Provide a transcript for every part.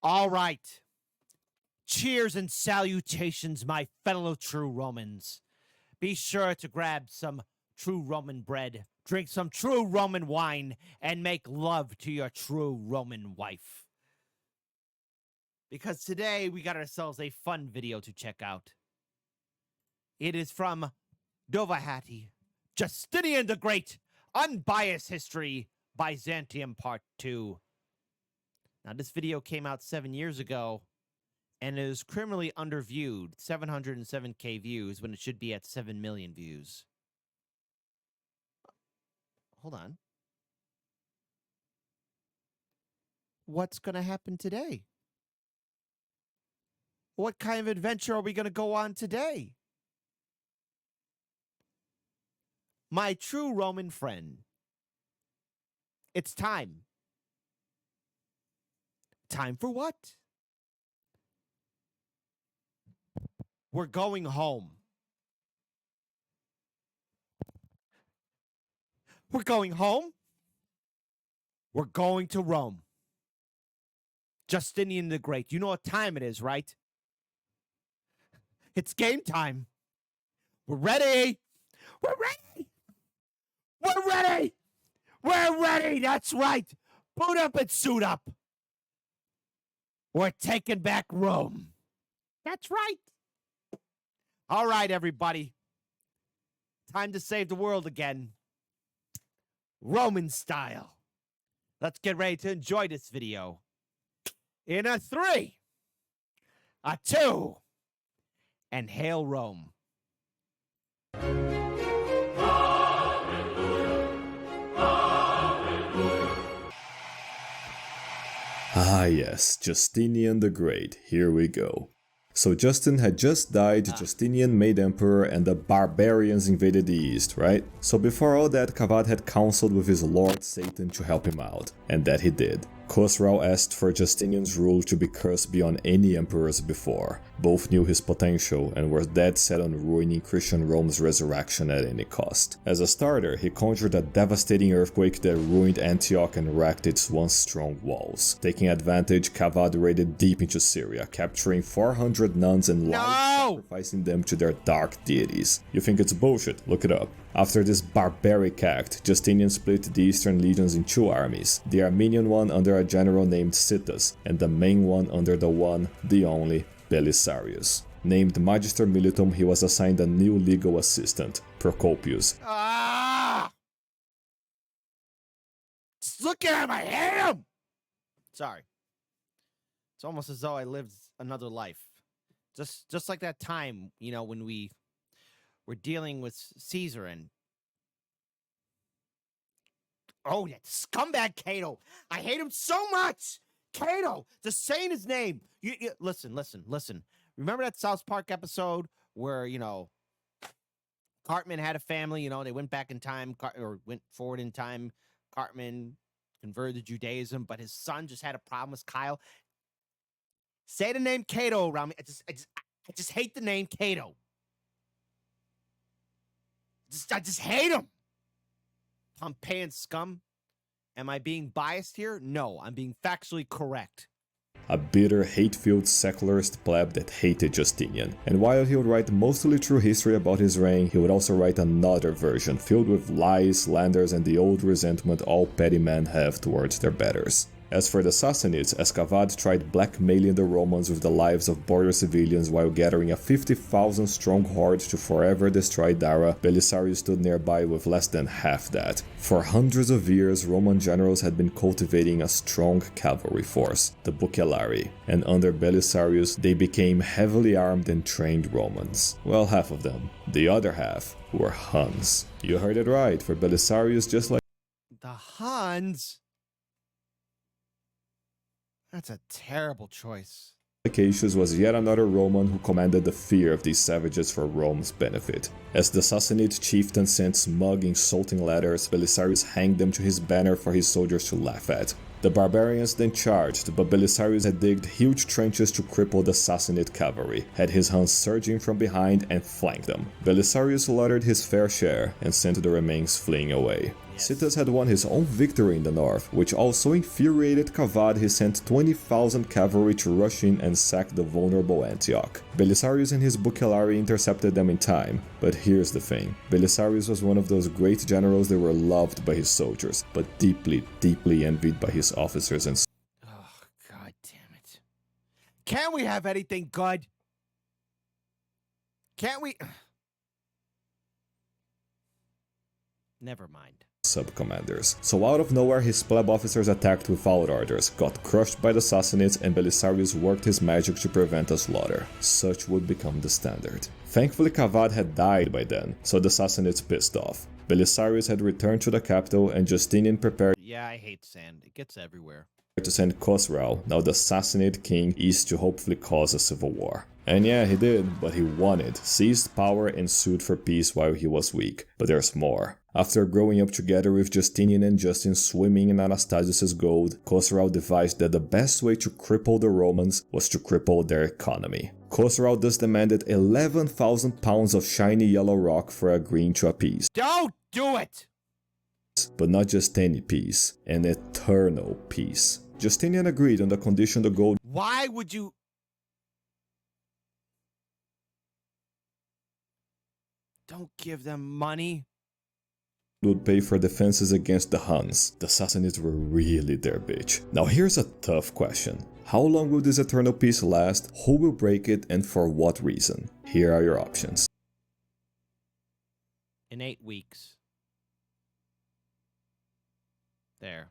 All right. Cheers and salutations, my fellow true Romans. Be sure to grab some true Roman bread, drink some true Roman wine, and make love to your true Roman wife. Because today we got ourselves a fun video to check out. It is from Dovahati, Justinian the Great, Unbiased History, Byzantium Part 2. Now, this video came out 7 years ago, and it is criminally underviewed, 707K views, when it should be at 7 million views. Hold on. What's going to happen today? What kind of adventure are we going to go on today? My true Roman friend, it's time. Time for what? We're going home. We're going home. We're going to Rome. Justinian the Great. You know what time it is, right? It's game time. We're ready. We're ready. We're ready. We're ready. That's right. Boot up and suit up. We're taking back Rome. That's right. All right, everybody. Time to save the world again. Roman style. Let's get ready to enjoy this video. In a 3, a 2, and hail Rome. Ah yes, Justinian the Great, here we go. So Justin had just died, Justinian made emperor, and the barbarians invaded the east, right? So before all that, Kavad had counseled with his lord Satan to help him out, and that he did. Khosrau asked for Justinian's rule to be cursed beyond any emperors before. Both knew his potential and were dead set on ruining Christian Rome's resurrection at any cost. As a starter, he conjured a devastating earthquake that ruined Antioch and wrecked its once strong walls. Taking advantage, Kavad raided deep into Syria, capturing 400 nuns and sacrificing them to their dark deities. You think it's bullshit? Look it up. After this barbaric act, Justinian split the eastern legions in 2 armies, the Armenian one under a general named Citus, and the main one under the one, the only, Belisarius. Named Magister Militum, he was assigned a new legal assistant, Procopius. Just looking at him, I hate him! Sorry. It's almost as though I lived another life. Just like that time, you know, when we were dealing with Caesar and... Oh, that scumbag Cato! I hate him so much! Cato! Just saying his name! Listen. Remember that South Park episode where, you know, Cartman had a family, you know, they went back in time, or went forward in time. Cartman converted to Judaism, but his son just had a problem with Kyle. Say the name Cato around me. I just hate the name Cato. I just hate him. Pompeian scum. Am I being biased here? No, I'm being factually correct. A bitter, hate-filled secularist pleb that hated Justinian. And while he would write mostly true history about his reign, he would also write another version filled with lies, slanders, and the old resentment all petty men have towards their betters. As for the Sassanids, Kavad tried blackmailing the Romans with the lives of border civilians while gathering a 50,000 strong horde to forever destroy Dara, Belisarius stood nearby with less than half that. For hundreds of years, Roman generals had been cultivating a strong cavalry force, the Bucellari, and under Belisarius they became heavily armed and trained Romans. Well, half of them. The other half were Huns. You heard it right, for Belisarius, just like the Huns? That's a terrible choice. Cassius was yet another Roman who commanded the fear of these savages for Rome's benefit. As the Sassanid chieftain sent smug, insulting letters, Belisarius hanged them to his banner for his soldiers to laugh at. The barbarians then charged, but Belisarius had digged huge trenches to cripple the Sassanid cavalry, had his Huns surging from behind and flanked them. Belisarius slaughtered his fair share and sent the remains fleeing away. Citas had won his own victory in the north, which also infuriated Cavad. He sent 20,000 cavalry to rush in and sack the vulnerable Antioch. Belisarius and his Bucellari intercepted them in time, but here's the thing. Belisarius was one of those great generals that were loved by his soldiers, but deeply, deeply envied by his officers and Oh, God damn it. Can't we have anything good? Can't we? Never mind. sub-commanders. So out of nowhere, his pleb officers attacked without orders, got crushed by the Sassanids, and Belisarius worked his magic to prevent a slaughter. Such would become the standard. Thankfully, Cavad had died by then, so the Sassanids pissed off. Belisarius had returned to the capital, and Justinian prepared Yeah, I hate sand. It gets everywhere. to send Khosrau, now the Sassanid king, east to hopefully cause a civil war. And yeah, he did, but he won it, seized power and sued for peace while he was weak. But there's more. After growing up together with Justinian and Justin swimming in Anastasius' gold, Khosrau devised that the best way to cripple the Romans was to cripple their economy. Khosrau thus demanded 11,000 pounds of shiny yellow rock for agreeing to a peace. Don't do it! But not just any peace, an eternal peace. Justinian agreed on the condition the gold Why would you... Don't give them money. would pay for defenses against the Huns. The Sassanids were really their bitch. Now here's a tough question. How long will this eternal peace last? Who will break it and for what reason? Here are your options. In 8 weeks. There.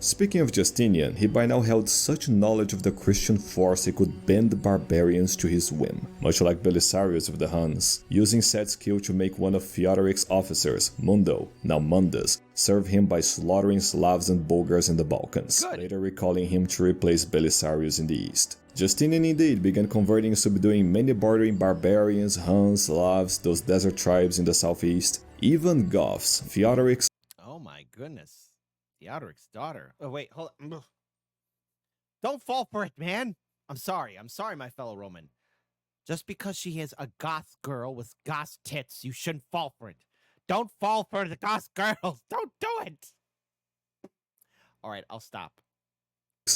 Speaking of Justinian, he by now held such knowledge of the Christian force he could bend the barbarians to his whim, much like Belisarius with the Huns, using said skill to make one of Theodoric's officers, Mundo, now Mundus, serve him by slaughtering Slavs and Bulgars in the Balkans, later recalling him to replace Belisarius in the east. Justinian indeed began converting and subduing many bordering barbarians, Huns, Slavs, those desert tribes in the southeast, even Goths. Theodoric's Oh my goodness. Theodoric's daughter. Oh, wait, hold on. Don't fall for it, man. I'm sorry, my fellow Roman. Just because she is a goth girl with goth tits, you shouldn't fall for it. Don't fall for the goth girls. Don't do it. All right, I'll stop.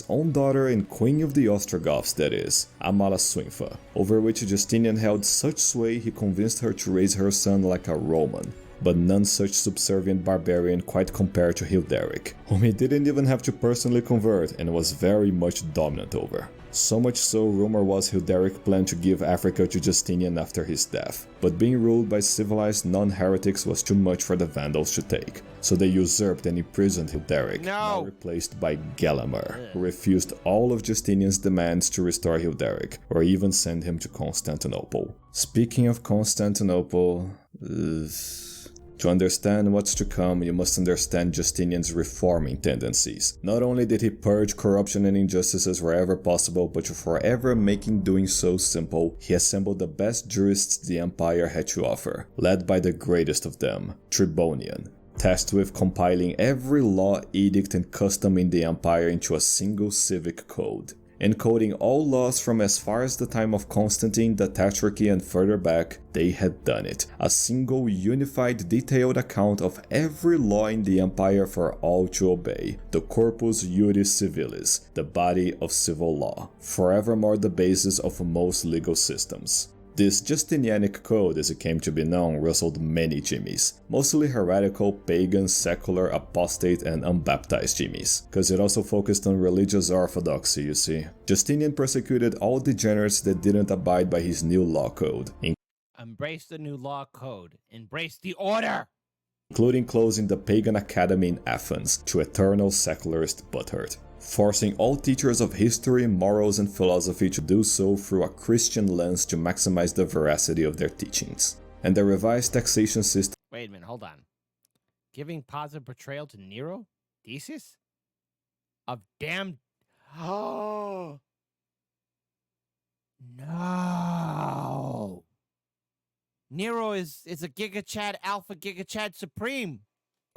own daughter and queen of the Ostrogoths, that is, Amalasuintha, over which Justinian held such sway he convinced her to raise her son like a Roman. But none such subservient barbarian quite compared to Hilderic, whom he didn't even have to personally convert and was very much dominant over. So much so, rumor was Hilderic planned to give Africa to Justinian after his death, but being ruled by civilized non-heretics was too much for the Vandals to take, so they usurped and imprisoned Hilderic, now replaced by Gelimer, who refused all of Justinian's demands to restore Hilderic, or even send him to Constantinople. Speaking of Constantinople... To understand what's to come, you must understand Justinian's reforming tendencies. Not only did he purge corruption and injustices wherever possible, but to forever making doing so simple, he assembled the best jurists the empire had to offer, led by the greatest of them, Tribonian, tasked with compiling every law, edict, and custom in the empire into a single civic code. Encoding all laws from as far as the time of Constantine, the Tetrarchy, and further back, they had done it. A single, unified, detailed account of every law in the empire for all to obey. The Corpus Juris Civilis, the body of civil law, forevermore the basis of most legal systems. This Justinianic Code, as it came to be known, rustled many Jimmies, mostly heretical, pagan, secular, apostate, and unbaptized Jimmies, because it also focused on religious orthodoxy, you see. Justinian persecuted all degenerates that didn't abide by his new law code, Embrace the new law code. Embrace the order! Including closing the pagan academy in Athens to eternal secularist butthurt, forcing all teachers of history, morals, and philosophy to do so through a Christian lens to maximize the veracity of their teachings. And the revised taxation system... Wait a minute, hold on. Giving positive portrayal to Nero? Thesis? Of damn... Oh! No! Nero is a Giga Chad Alpha Giga Chad Supreme.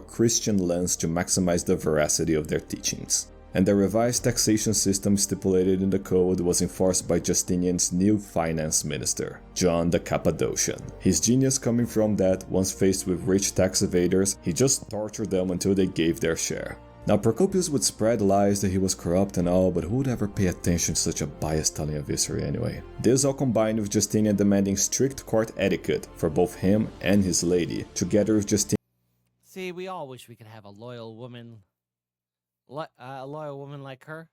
Christian lens to maximize the veracity of their teachings. and the revised taxation system stipulated in the code was enforced by Justinian's new finance minister, John the Cappadocian. His genius coming from that, once faced with rich tax evaders, he just tortured them until they gave their share. Now Procopius would spread lies that he was corrupt and all, but who would ever pay attention to such a biased telling of history anyway? This all combined with Justinian demanding strict court etiquette for both him and his lady, together with Justinian. See, we all wish we could have a loyal woman like her.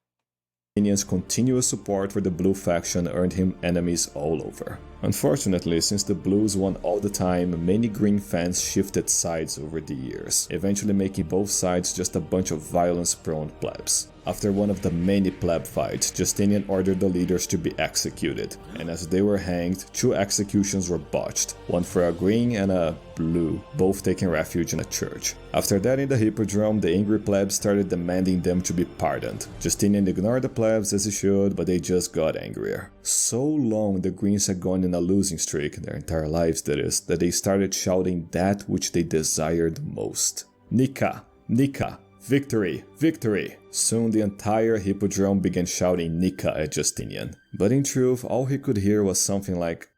Justinian's continuous support for the Blue faction earned him enemies all over. Unfortunately, since the Blues won all the time, many Green fans shifted sides over the years, eventually making both sides just a bunch of violence-prone plebs. After one of the many pleb fights, Justinian ordered the leaders to be executed, and as they were hanged, 2 executions were botched, one for a Green and a Blue, both taking refuge in a church. After that, in the Hippodrome, the angry plebs started demanding them to be pardoned. Justinian ignored the plebs as he should, but they just got angrier. So long the Greens had gone in a losing streak, their entire lives that is, that they started shouting that which they desired most. Nika! Nika! Victory! Victory! Soon the entire Hippodrome began shouting Nika at Justinian. But in truth, all he could hear was something like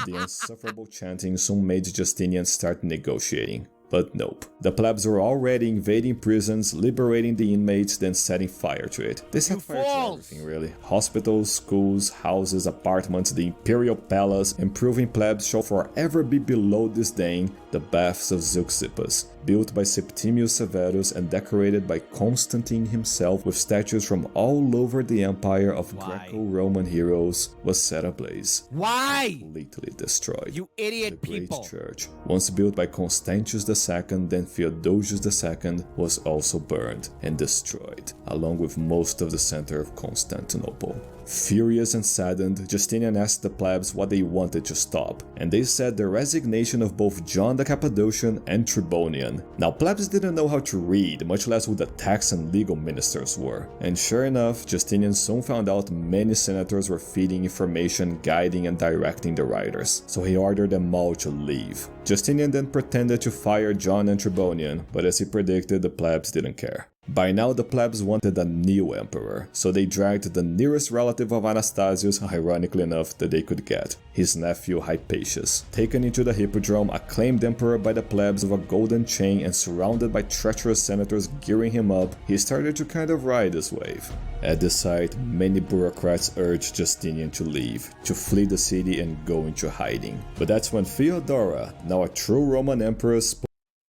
the insufferable chanting soon made Justinian start negotiating. But nope. The plebs were already invading prisons, liberating the inmates, then setting fire to it. They set fire to everything, really. Hospitals, schools, houses, apartments, the Imperial palace, and proving plebs shall forever be below disdain the baths of Zeuxippus, built by Septimius Severus and decorated by Constantine himself with statues from all over the empire of Greco-Roman heroes, was set ablaze. Why? Completely destroyed. You idiot The great people. church, once built by Constantius II, then Theodosius II, was also burned and destroyed, along with most of the center of Constantinople. Furious and saddened, Justinian asked the plebs what they wanted to stop, and they said the resignation of both John the Cappadocian and Tribonian. Now plebs didn't know how to read, much less who the tax and legal ministers were. And sure enough, Justinian soon found out many senators were feeding information, guiding and directing the rioters, so he ordered them all to leave. Justinian then pretended to fire John and Tribonian, but as he predicted, the plebs didn't care. By now the plebs wanted a new emperor, so they dragged the nearest relative of Anastasius, ironically enough, that they could get, his nephew Hypatius. Taken into the Hippodrome, acclaimed emperor by the plebs with a golden chain and surrounded by treacherous senators gearing him up, he started to kind of ride this wave. At this sight, many bureaucrats urged Justinian to leave, to flee the city and go into hiding. But that's when Theodora, now a true Roman empress,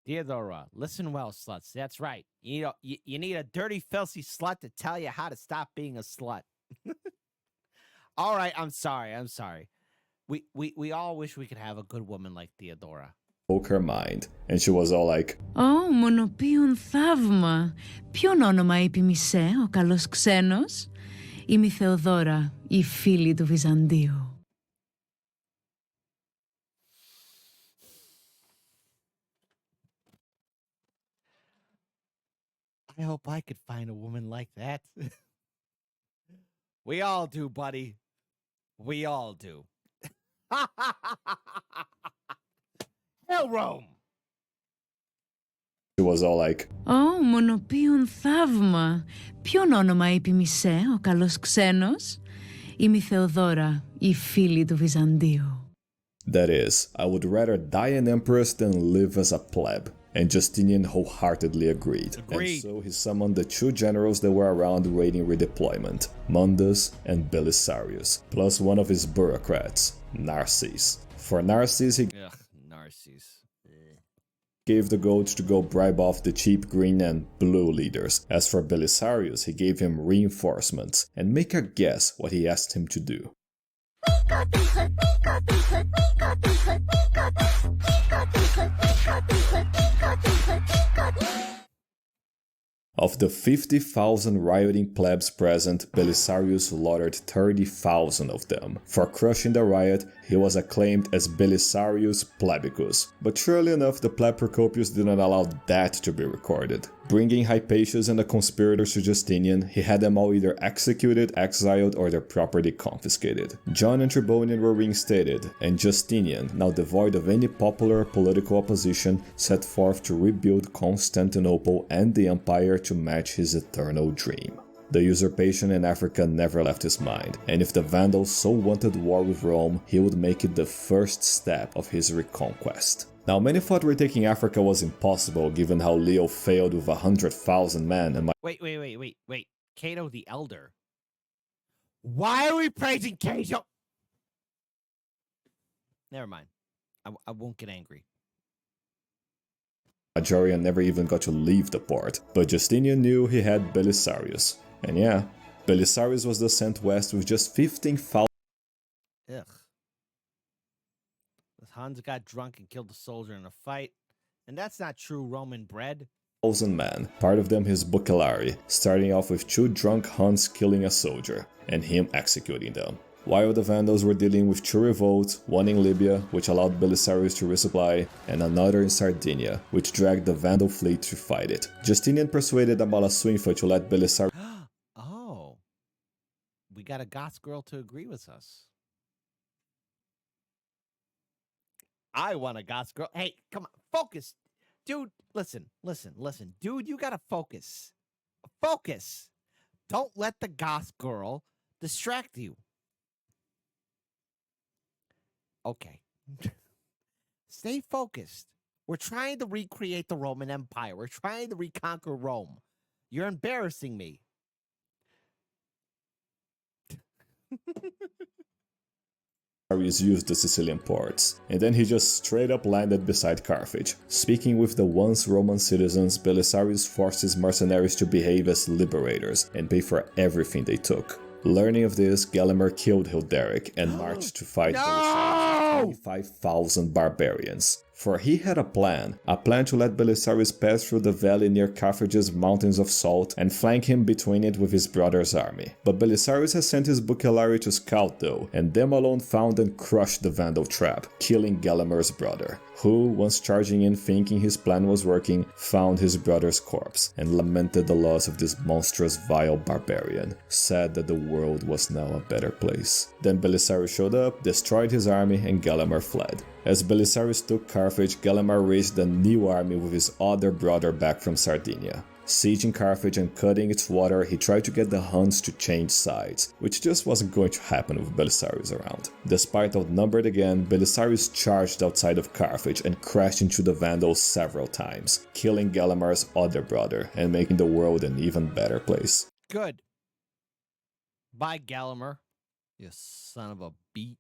Theodora, listen well, sluts. That's right. You need a dirty, filthy slut to tell you how to stop being a slut. All right, I'm sorry. We all wish we could have a good woman like Theodora. spoke her mind, and she was all like, μονοποιούν θαύμα. Ποιον όνομα είπε η Μισέ, ο καλός ξένος? Είμαι η Θεοδώρα, η φίλη του Βυζαντίου. I hope I could find a woman like that. We all do, buddy. We all do. Hell, Rome! she was all like, μονοποιούν θαύμα. Ποιον όνομα είπε η Μισέ, ο καλός ξένος? Είμαι η Θεοδώρα, η φίλη του Βυζαντίου. that is, I would rather die an empress than live as a pleb. And Justinian wholeheartedly agreed. And so he summoned the 2 generals that were around waiting redeployment, Mundus and Belisarius, plus one of his bureaucrats, Narses. For Narses, he gave the gold to go bribe off the cheap green and blue leaders. As for Belisarius, he gave him reinforcements. And make a guess what he asked him to do. Of the 50,000 rioting plebs present, Belisarius slaughtered 30,000 of them. For crushing the riot, he was acclaimed as Belisarius Plebicus. But surely enough, the pleb Procopius didn't allow that to be recorded. Bringing Hypatius and the conspirators to Justinian, he had them all either executed, exiled, or their property confiscated. John and Tribonian were reinstated, and Justinian, now devoid of any popular political opposition, set forth to rebuild Constantinople and the empire to match his eternal dream. The usurpation in Africa never left his mind, and if the Vandals so wanted war with Rome, he would make it the first step of his reconquest. Now, many thought retaking Africa was impossible given how Leo failed with 100,000 men and Wait. Cato the Elder. Why are we praising Cato? Never mind. I won't get angry. Majorian never even got to leave the port, but Justinian knew he had Belisarius. And yeah, Belisarius was thus sent west with just 15,000 Ugh. Hans got drunk and killed a soldier in a fight, and that's not true Roman bred. men, part of them his bucellari, starting off with 2 drunk Huns killing a soldier, and him executing them. While the Vandals were dealing with 2 revolts, one in Libya, which allowed Belisarius to resupply, and another in Sardinia, which dragged the Vandal fleet to fight it. Justinian persuaded Amalasuntha to let Belisarius Oh. We got a Goth girl to agree with us. I want a Goth girl. Hey, come on, focus. Dude, listen. Dude, you gotta focus. Focus. Don't let the Goth girl distract you. Okay. Stay focused. We're trying to recreate the Roman Empire. We're trying to reconquer Rome. You're embarrassing me. used the Sicilian ports, and then he just straight up landed beside Carthage. Speaking with the once Roman citizens, Belisarius forced his mercenaries to behave as liberators and pay for everything they took. Learning of this, Gelimer killed Hilderic and marched to fight Belisarius with 25,000 barbarians. For he had a plan to let Belisarius pass through the valley near Carthage's mountains of salt and flank him between it with his brother's army. But Belisarius had sent his bucellari to scout though, and them alone found and crushed the Vandal trap, killing Gelimer's brother, who, once charging in thinking his plan was working, found his brother's corpse and lamented the loss of this monstrous vile barbarian, sad that the world was now a better place. Then Belisarius showed up, destroyed his army, and Gelimer fled. As Belisarius took Carthage, Gelimer raised a new army with his other brother back from Sardinia. Sieging Carthage and cutting its water, he tried to get the Huns to change sides, which just wasn't going to happen with Belisarius around. Despite outnumbered again, Belisarius charged outside of Carthage and crashed into the Vandals several times, killing Gelimer's other brother and making the world an even better place. Good. Bye, Gelimer. You son of a beat.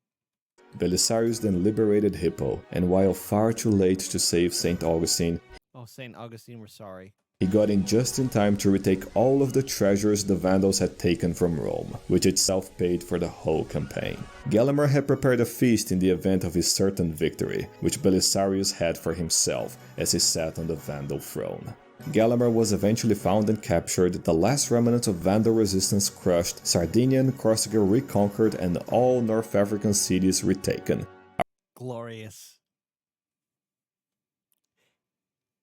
Belisarius then liberated Hippo, and while far too late to save St. Augustine, St. Augustine, we're sorry. he got in just in time to retake all of the treasures the Vandals had taken from Rome, which itself paid for the whole campaign. Gelimer had prepared a feast in the event of his certain victory, which Belisarius had for himself as he sat on the Vandal throne. Gelimer was eventually found and captured, the last remnants of Vandal resistance crushed, Sardinia and Corsica reconquered, and all North African cities retaken. Glorious.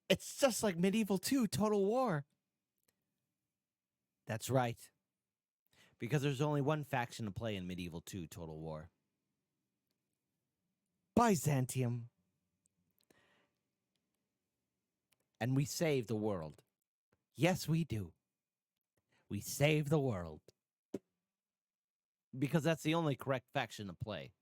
It's just like Medieval 2 Total War. That's right. Because there's only one faction to play in Medieval 2 Total War. Byzantium. And we save the world. Yes, we do. We save the world. Because that's the only correct faction to play.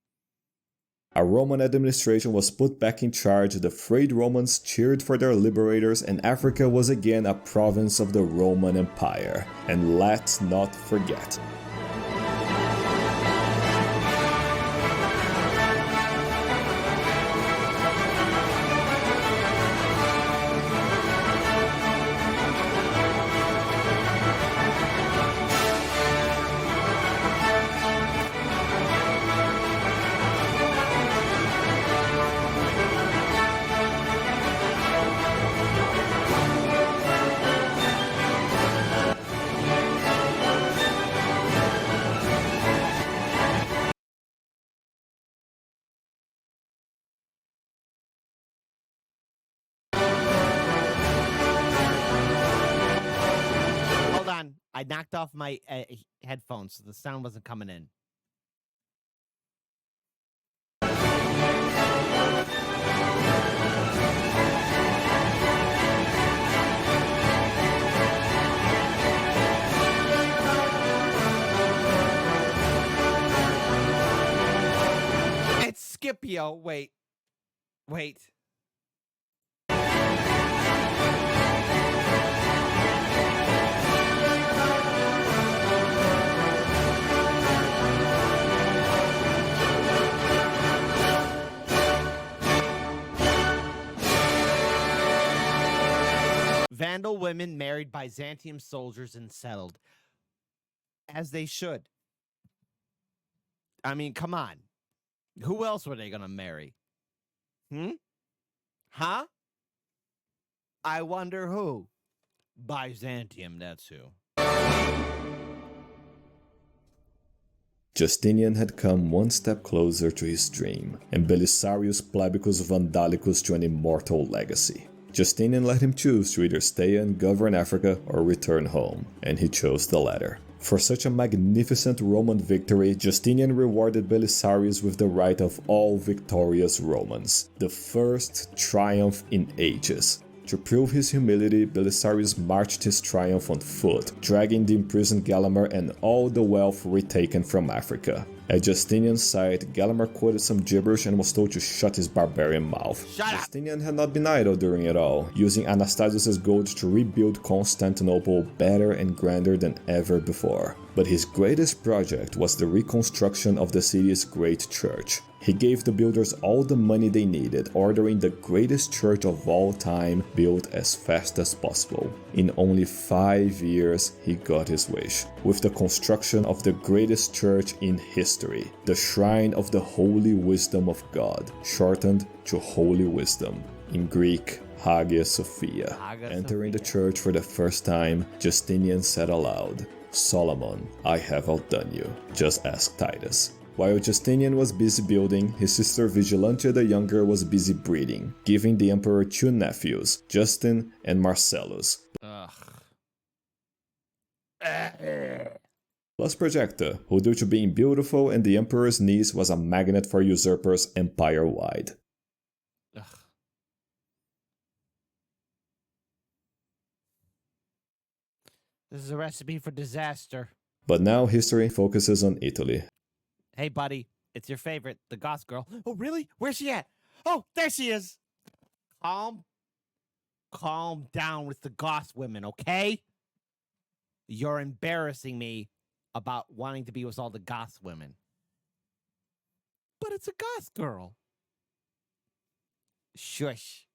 A Roman administration was put back in charge, the freed Romans cheered for their liberators, and Africa was again a province of the Roman Empire. And let's not forget, I knocked off my headphones so the sound wasn't coming in. It's Scipio. Wait. Vandal women married Byzantium soldiers and settled. As they should. I mean, come on. Who else were they going to marry? Huh? I wonder who. Byzantium, that's who. Justinian had come one step closer to his dream, and Belisarius Plebicus Vandalicus to an immortal legacy. Justinian let him choose to either stay and govern Africa or return home, and he chose the latter. For such a magnificent Roman victory, Justinian rewarded Belisarius with the right of all victorious Romans, the first triumph in ages. To prove his humility, Belisarius marched his triumph on foot, dragging the imprisoned Galamer and all the wealth retaken from Africa. At Justinian's side, Galamer quoted some gibberish and was told to shut his barbarian mouth. Justinian had not been idle during it all, using Anastasius' gold to rebuild Constantinople better and grander than ever before. But his greatest project was the reconstruction of the city's great church. He gave the builders all the money they needed, ordering the greatest church of all time built as fast as possible. In only 5 years, he got his wish, with the construction of the greatest church in history, the Shrine of the Holy Wisdom of God, shortened to Holy Wisdom, in Greek, Hagia Sophia. Entering the church for the first time, Justinian said aloud, "Solomon, I have outdone you. Just ask Titus." While Justinian was busy building, his sister Vigilante the Younger was busy breeding, giving the emperor 2 nephews, Justin and Marcellus. Plus Projecta, who due to being beautiful and the emperor's niece was a magnet for usurpers empire-wide. This is a recipe for disaster. But now history focuses on Italy. Hey, buddy, it's your favorite, the Goth girl. Oh, really? Where's she at? Oh, there she is. Calm down with the Goth women, okay? You're embarrassing me about wanting to be with all the Goth women. But it's a Goth girl. Shush.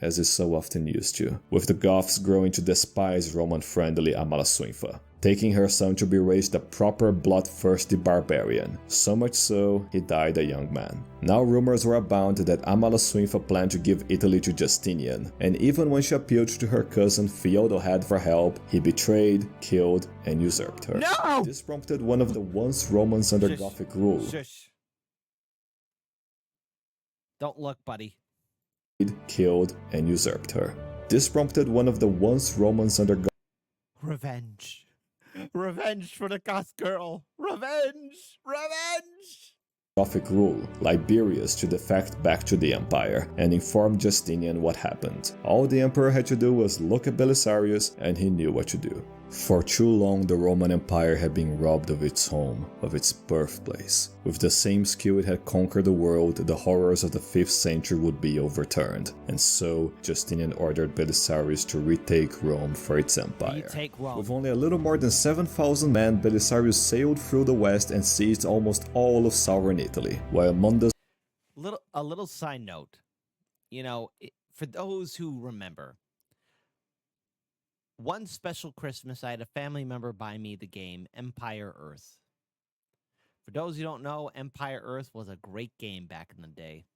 As is so often used to, with the Goths growing to despise Roman-friendly Amalasuntha, taking her son to be raised a proper bloodthirsty barbarian, so much so he died a young man. Now rumors were abound that Amalasuntha planned to give Italy to Justinian, and even when she appealed to her cousin Theodahad for help, he betrayed, killed, and usurped her. No! This prompted one of the once Romans under Gothic rule. Shush. Don't look, buddy. Killed, and usurped her. This prompted one of the once Romans under Revenge. Revenge for the Goth girl. Revenge. Gothic rule, Liberius, to defect back to the empire and inform Justinian what happened. All the emperor had to do was look at Belisarius and he knew what to do. For too long the Roman Empire had been robbed of its home, of its birthplace. With the same skill it had conquered the world, the horrors of the 5th century would be overturned, and so Justinian ordered Belisarius to retake Rome for its empire. With only a little more than 7,000 men, Belisarius sailed through the west and seized almost all of southern Italy, while Mundus... A little side note, for those who remember, one special Christmas, I had a family member buy me the game Empire Earth. For those who don't know, Empire Earth was a great game back in the day.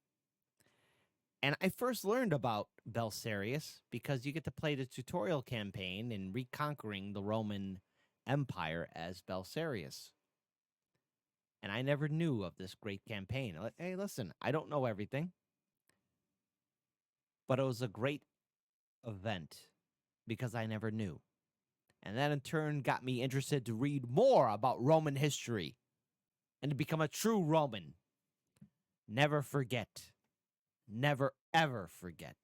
And I first learned about Belisarius because you get to play the tutorial campaign in reconquering the Roman Empire as Belisarius. And I never knew of this great campaign. Hey, listen, I don't know everything. But it was a great event. because I never knew. And that in turn got me interested to read more about Roman history and to become a true Roman. Never forget. Never ever forget.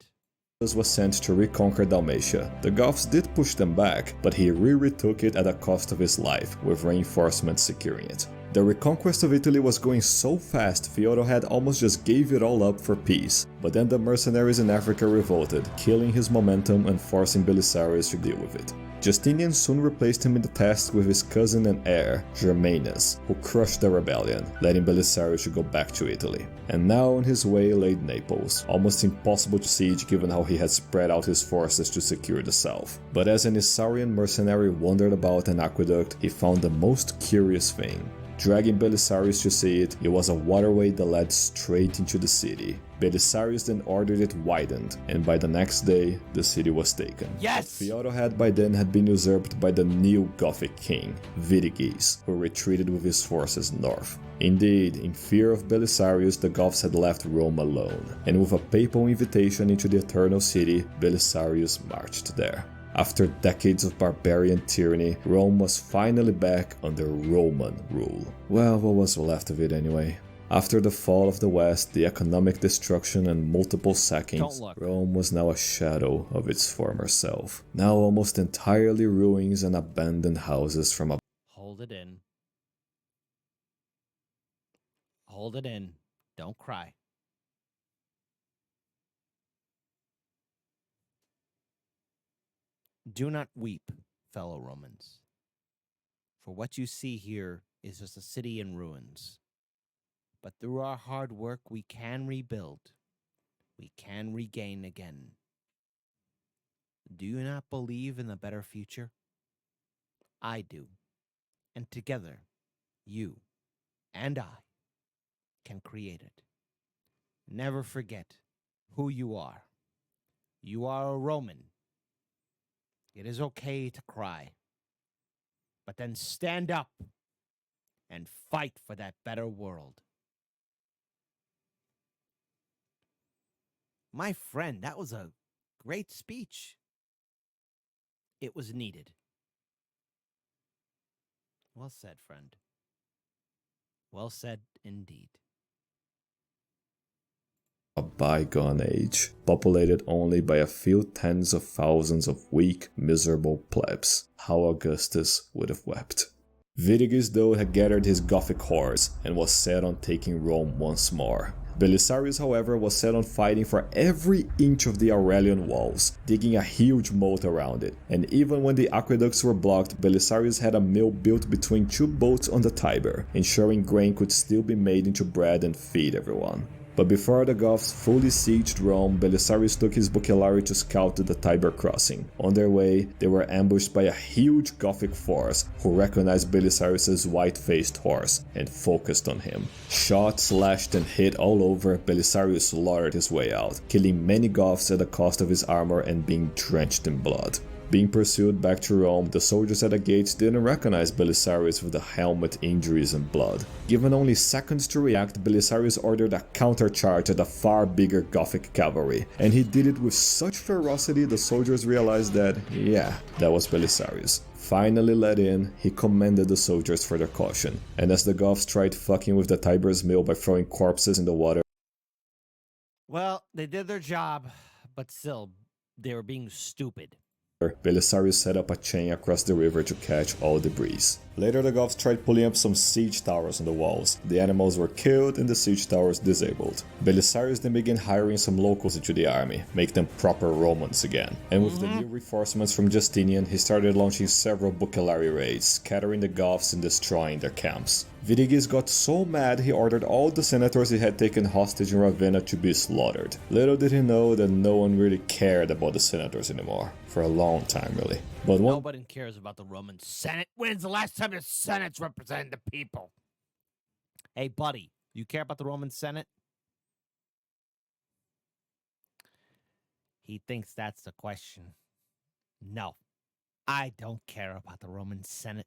Was sent to reconquer Dalmatia. The Goths did push them back, but he retook it at the cost of his life, with reinforcements securing it. The reconquest of Italy was going so fast, Theodahad almost just gave it all up for peace, but then the mercenaries in Africa revolted, killing his momentum and forcing Belisarius to deal with it. Justinian soon replaced him in the task with his cousin and heir, Germanus, who crushed the rebellion, letting Belisarius to go back to Italy. And now on his way lay Naples, almost impossible to siege given how he had spread out his forces to secure the south. But as an Isaurian mercenary wandered about an aqueduct, he found the most curious thing. Dragging Belisarius to see it, it was a waterway that led straight into the city. Belisarius then ordered it widened, and by the next day, the city was taken. Yes! Theodahad by then had been usurped by the new Gothic king, Vitigis, who retreated with his forces north. Indeed, in fear of Belisarius, the Goths had left Rome alone, and with a papal invitation into the Eternal City, Belisarius marched there. After decades of barbarian tyranny, Rome was finally back under Roman rule. Well, what was left of it anyway? After the fall of the West, the economic destruction and multiple sackings, Rome was now a shadow of its former self. Now almost entirely ruins and abandoned houses from a... Hold it in. Hold it in. Don't cry. Do not weep, fellow Romans, for what you see here is just a city in ruins. But through our hard work, we can rebuild. We can regain again. Do you not believe in a better future? I do. And together, you and I can create it. Never forget who you are. You are a Roman. It is okay to cry. But then stand up and fight for that better world. My friend, that was a great speech. It was needed. Well said, friend. Well said indeed. A bygone age, populated only by a few tens of thousands of weak, miserable plebs. How Augustus would have wept. Vitigis, though, had gathered his Gothic hordes and was set on taking Rome once more. Belisarius, however, was set on fighting for every inch of the Aurelian walls, digging a huge moat around it, and even when the aqueducts were blocked, Belisarius had a mill built between two boats on the Tiber, ensuring grain could still be made into bread and feed everyone. But before the Goths fully sieged Rome, Belisarius took his bucellari to scout the Tiber crossing. On their way, they were ambushed by a huge Gothic force who recognized Belisarius' white-faced horse and focused on him. Shot, slashed, and hit all over, Belisarius slaughtered his way out, killing many Goths at the cost of his armor and being drenched in blood. Being pursued back to Rome, the soldiers at the gates didn't recognize Belisarius with the helmet, injuries, and blood. Given only seconds to react, Belisarius ordered a countercharge at a far bigger Gothic cavalry, and he did it with such ferocity the soldiers realized that, yeah, that was Belisarius. Finally let in, he commended the soldiers for their caution, and as the Goths tried fucking with the Tiber's mill by throwing corpses in the water, well, they did their job, but still, they were being stupid. Belisarius set up a chain across the river to catch all debris. Later, the Goths tried pulling up some siege towers on the walls. The animals were killed and the siege towers disabled. Belisarius then began hiring some locals into the army, make them proper Romans again. And with the new reinforcements from Justinian, he started launching several bucellari raids, scattering the Goths and destroying their camps. Vitigis got so mad he ordered all the senators he had taken hostage in Ravenna to be slaughtered. Little did he know that no one really cared about the senators anymore. For a long time, really. But nobody cares about the Roman Senate. When's the last time the Senate's represented the people? Hey, buddy, you care about the Roman Senate? He thinks that's the question. No, I don't care about the Roman Senate.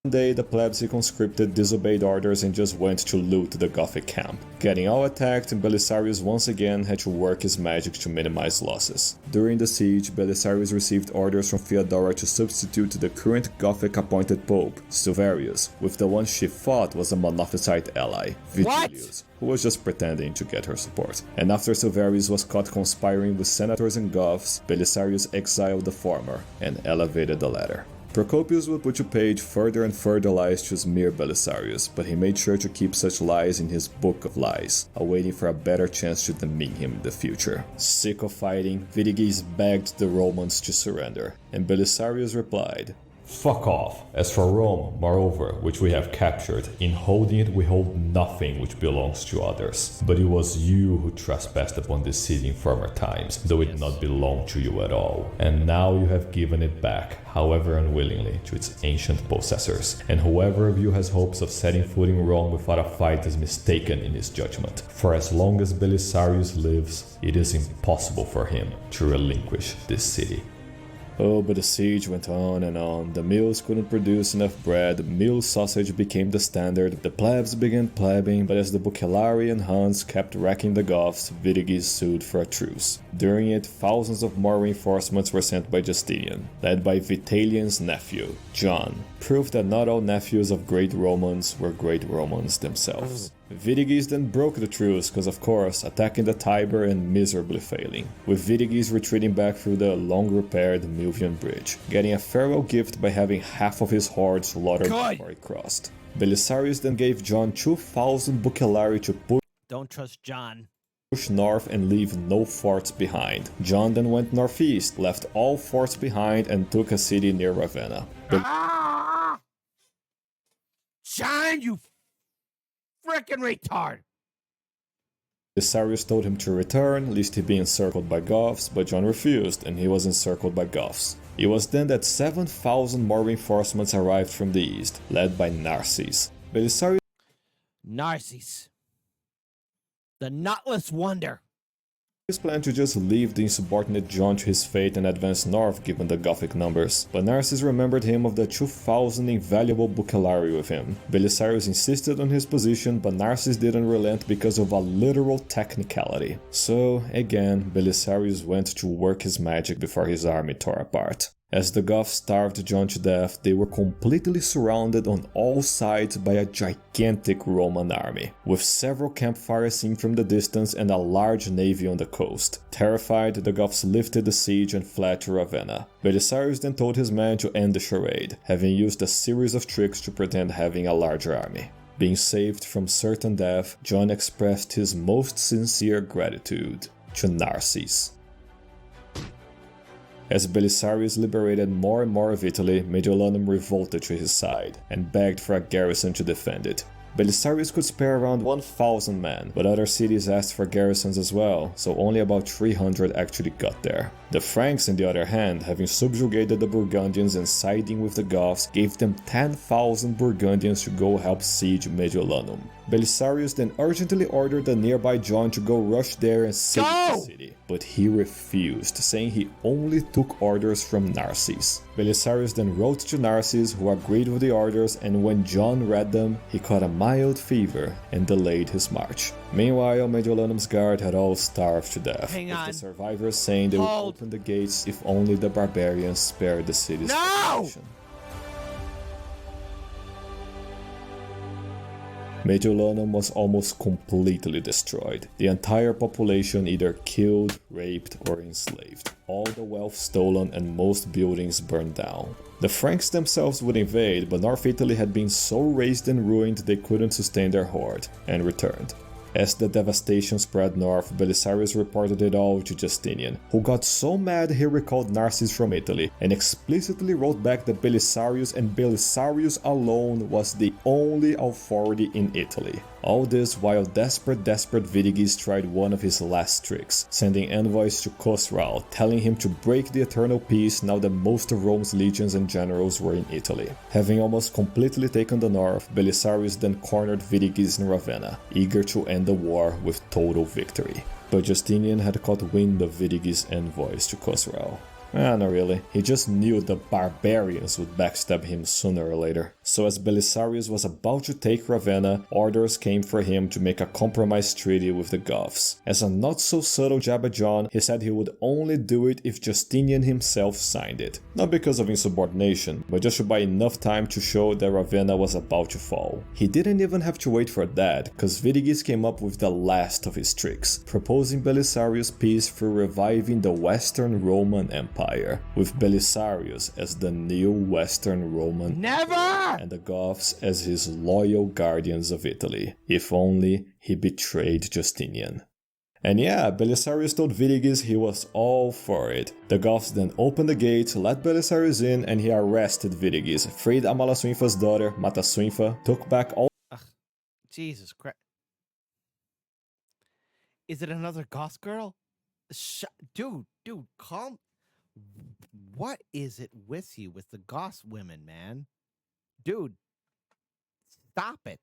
One day, the plebs he conscripted disobeyed orders and just went to loot the Gothic camp. Getting all attacked, Belisarius once again had to work his magic to minimize losses. During the siege, Belisarius received orders from Theodora to substitute the current Gothic appointed pope, Silverius, with the one she thought was a Monophysite ally, Vitellius, who was just pretending to get her support. And after Silverius was caught conspiring with senators and Goths, Belisarius exiled the former and elevated the latter. Procopius would put to page further and further lies to smear Belisarius, but he made sure to keep such lies in his Book of Lies, awaiting for a better chance to demean him in the future. Sick of fighting, Vitiges begged the Romans to surrender, and Belisarius replied, "Fuck off. As for Rome, moreover, which we have captured, in holding it we hold nothing which belongs to others. But it was you who trespassed upon this city in former times, though it did not belong to you at all. And now you have given it back, however unwillingly, to its ancient possessors. And whoever of you has hopes of setting foot in Rome without a fight is mistaken in his judgment. For as long as Belisarius lives, it is impossible for him to relinquish this city." Oh, but the siege went on and on. The mills couldn't produce enough bread, mill sausage became the standard, the plebs began plebbing, but as the Bucellari and Huns kept wrecking the Goths, Vitiges sued for a truce. During it, thousands of more reinforcements were sent by Justinian, led by Vitellian's nephew, John, proof that not all nephews of great Romans were great Romans themselves. Vitiges then broke the truce because, of course, attacking the Tiber and miserably failing, with Vitiges retreating back through the long-repaired Milvian Bridge, getting a farewell gift by having half of his horde slaughtered before he crossed. Belisarius then gave John 2,000 Bucellari to Don't trust John. push north and leave no forts behind. John then went northeast, left all forts behind, and took a city near Ravenna. John, you frickin' retard! Belisarius told him to return, lest he be encircled by Goths, but John refused, and he was encircled by Goths. It was then that 7,000 more reinforcements arrived from the east, led by Narses. Belisarius Narses. The nutless wonder. planned to just leave the insubordinate John to his fate and advance north given the Gothic numbers, but Narses remembered him of the 2,000 invaluable Bucellari with him. Belisarius insisted on his position, but Narses didn't relent because of a literal technicality. So, again, Belisarius went to work his magic before his army tore apart. As the Goths starved John to death, they were completely surrounded on all sides by a gigantic Roman army, with several campfires seen from the distance and a large navy on the coast. Terrified, the Goths lifted the siege and fled to Ravenna. Belisarius then told his men to end the charade, having used a series of tricks to pretend having a larger army. Being saved from certain death, John expressed his most sincere gratitude to Narses. As Belisarius liberated more and more of Italy, Mediolanum revolted to his side and begged for a garrison to defend it. Belisarius could spare around 1,000 men, but other cities asked for garrisons as well, so only about 300 actually got there. The Franks, on the other hand, having subjugated the Burgundians and siding with the Goths, gave them 10,000 Burgundians to go help siege Mediolanum. Belisarius then urgently ordered the nearby John to go rush there and save the city, but he refused, saying he only took orders from Narses. Belisarius then wrote to Narses, who agreed with the orders, and when John read them, he caught a mild fever and delayed his march. Meanwhile, Mediolanum's guard had all starved to death, with the survivors saying they would open the gates if only the barbarians spared the city's population. Mediolanum was almost completely destroyed. The entire population either killed, raped, or enslaved. All the wealth stolen and most buildings burned down. The Franks themselves would invade, but North Italy had been so razed and ruined they couldn't sustain their horde, and returned. As the devastation spread north, Belisarius reported it all to Justinian, who got so mad he recalled Narses from Italy, and explicitly wrote back that Belisarius and Belisarius alone was the only authority in Italy. All this while desperate Vitiges tried one of his last tricks, sending envoys to Khosrau, telling him to break the eternal peace now that most of Rome's legions and generals were in Italy. Having almost completely taken the north, Belisarius then cornered Vitiges in Ravenna, eager to end the war with total victory. But Justinian had caught wind of Vitiges' envoys to Khosrau. Not really. He just knew the barbarians would backstab him sooner or later. So as Belisarius was about to take Ravenna, orders came for him to make a compromise treaty with the Goths. As a not-so-subtle jab at John, he said he would only do it if Justinian himself signed it. Not because of insubordination, but just to buy enough time to show that Ravenna was about to fall. He didn't even have to wait for that, cause Vidigis came up with the last of his tricks, proposing Belisarius peace through reviving the Western Roman Empire, with Belisarius as the new Western Roman Never! and the Goths as his loyal guardians of Italy. If only he betrayed Justinian. And yeah, Belisarius told Vidigis he was all for it. The Goths then opened the gates, let Belisarius in, and he arrested Vidigis, freed Amalasuintha's daughter, Matasuintha, took back all. Jesus Christ. Is it another Goth girl? Dude, calm. What is it with you with the Goth women, man? Dude, stop it.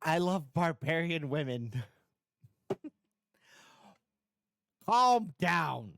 I love barbarian women. Calm down.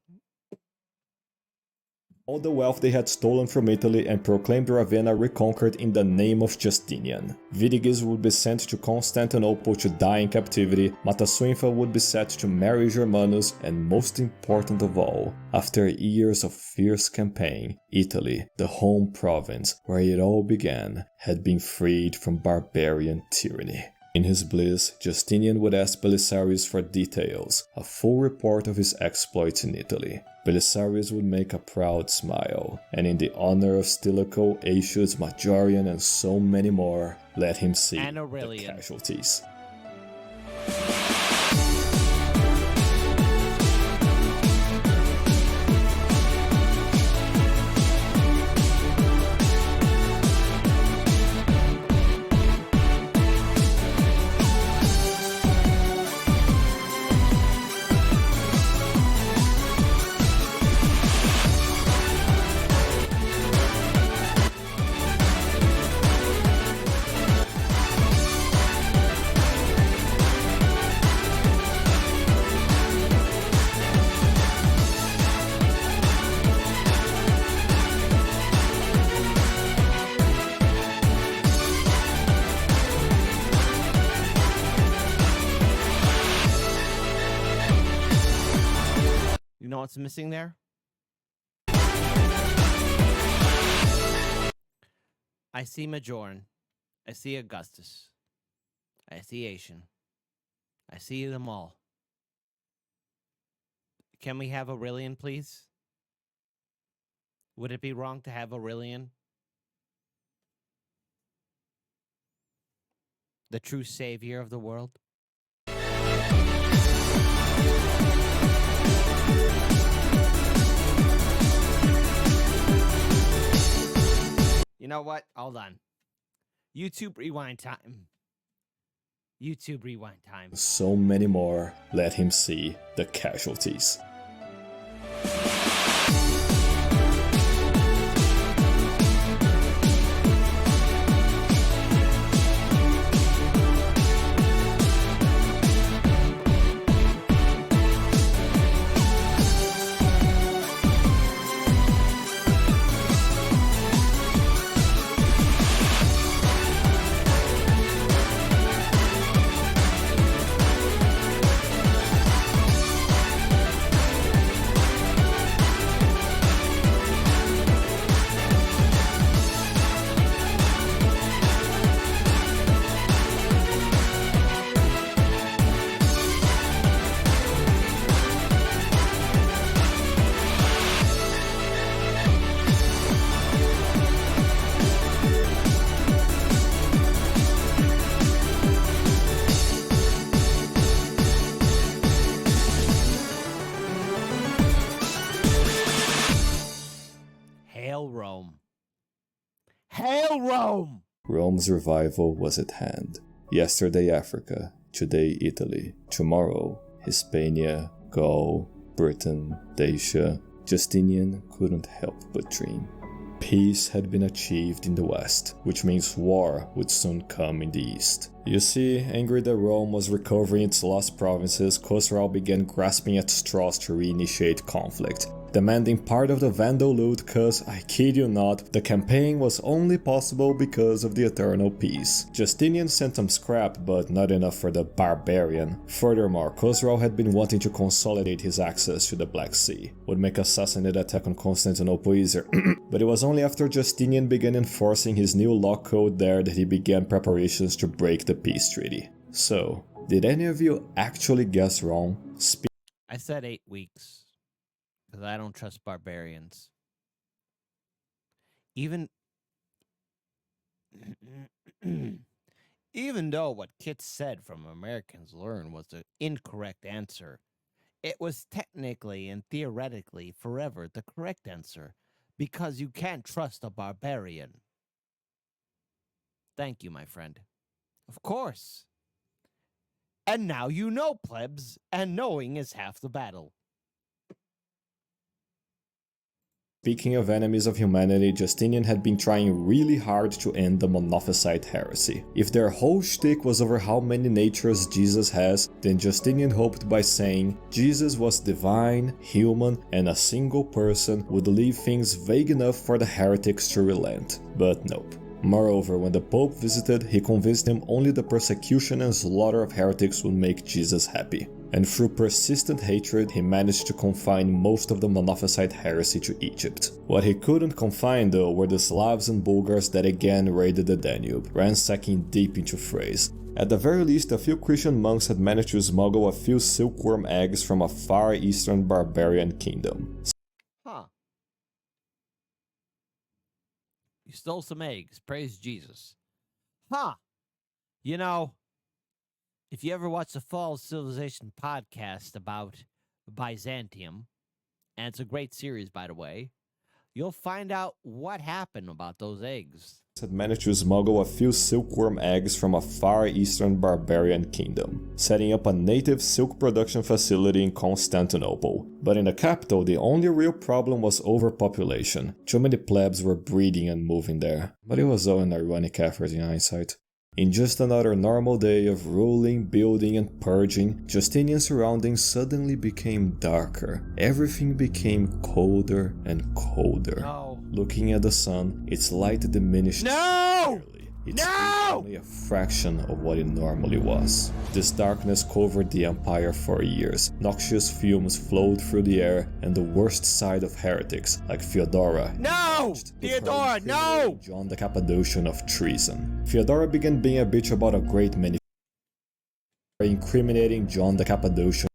All the wealth they had stolen from Italy and proclaimed Ravenna reconquered in the name of Justinian. Vidigis would be sent to Constantinople to die in captivity, Matasuintha would be set to marry Germanus, and most important of all, after years of fierce campaign, Italy, the home province where it all began, had been freed from barbarian tyranny. In his bliss, Justinian would ask Belisarius for details, a full report of his exploits in Italy. Belisarius would make a proud smile, and in the honor of Stilicho, Aetius, Majorian, and so many more, let him see the casualties. You know what's missing there? I see Majoran. I see Augustus. I see Asian. I see them all. Can we have Aurelian, please? Would it be wrong to have Aurelian? The true savior of the world? You know what? Hold on. YouTube rewind time. YouTube rewind time. So many more, let him see the casualties. Hail Rome. Hail Rome! Rome's revival was at hand. Yesterday Africa, today Italy, tomorrow Hispania, Gaul, Britain, Dacia. Justinian couldn't help but dream. peace had been achieved in the west, which means war would soon come in the east. You see, angry that Rome was recovering its lost provinces, Khosrau began grasping at straws to reinitiate conflict, demanding part of the Vandal loot cause, I kid you not, the campaign was only possible because of the eternal peace. Justinian sent some scrap, but not enough for the barbarian. Furthermore, Khosrau had been wanting to consolidate his access to the Black Sea, would make a Sassanid attack on Constantinople easier, but it was only after Justinian began enforcing his new law code there that he began preparations to break the peace treaty. So, did any of you actually guess wrong? I said 8 weeks. Because I don't trust barbarians. Even though what Kit said from Americans Learn was the incorrect answer, it was technically and theoretically forever the correct answer, because you can't trust a barbarian. Thank you, my friend. Of course. And now you know, plebs, and knowing is half the battle. Speaking of enemies of humanity, Justinian had been trying really hard to end the Monophysite heresy. If their whole shtick was over how many natures Jesus has, then Justinian hoped by saying Jesus was divine, human, and a single person would leave things vague enough for the heretics to relent. But nope. Moreover, when the Pope visited, he convinced him only the persecution and slaughter of heretics would make Jesus happy. And through persistent hatred, he managed to confine most of the Monophysite heresy to Egypt. What he couldn't confine, though, were the Slavs and Bulgars that again raided the Danube, ransacking deep into Thrace. At the very least, a few Christian monks had managed to smuggle a few silkworm eggs from a far eastern barbarian kingdom. Huh. You stole some eggs. Praise Jesus. Huh. You know, if you ever watch the Fall of Civilization podcast about Byzantium, and it's a great series, by the way, you'll find out what happened about those eggs. Had managed to smuggle a few silkworm eggs from a far eastern barbarian kingdom, setting up a native silk production facility in Constantinople. But in the capital, the only real problem was overpopulation. Too many plebs were breeding and moving there. But it was all an ironic effort in hindsight. In just another normal day of ruling, building, and purging, Justinian's surroundings suddenly became darker. Everything became colder and colder. No. Looking at the sun, its light diminished severely. It's only a fraction of what it normally was. This darkness covered the empire for years. Noxious fumes flowed through the air, and the worst side of heretics, like Theodora, No! Theodora, no! John the Cappadocian of treason. Theodora began being a bitch about a great many incriminating John the Cappadocian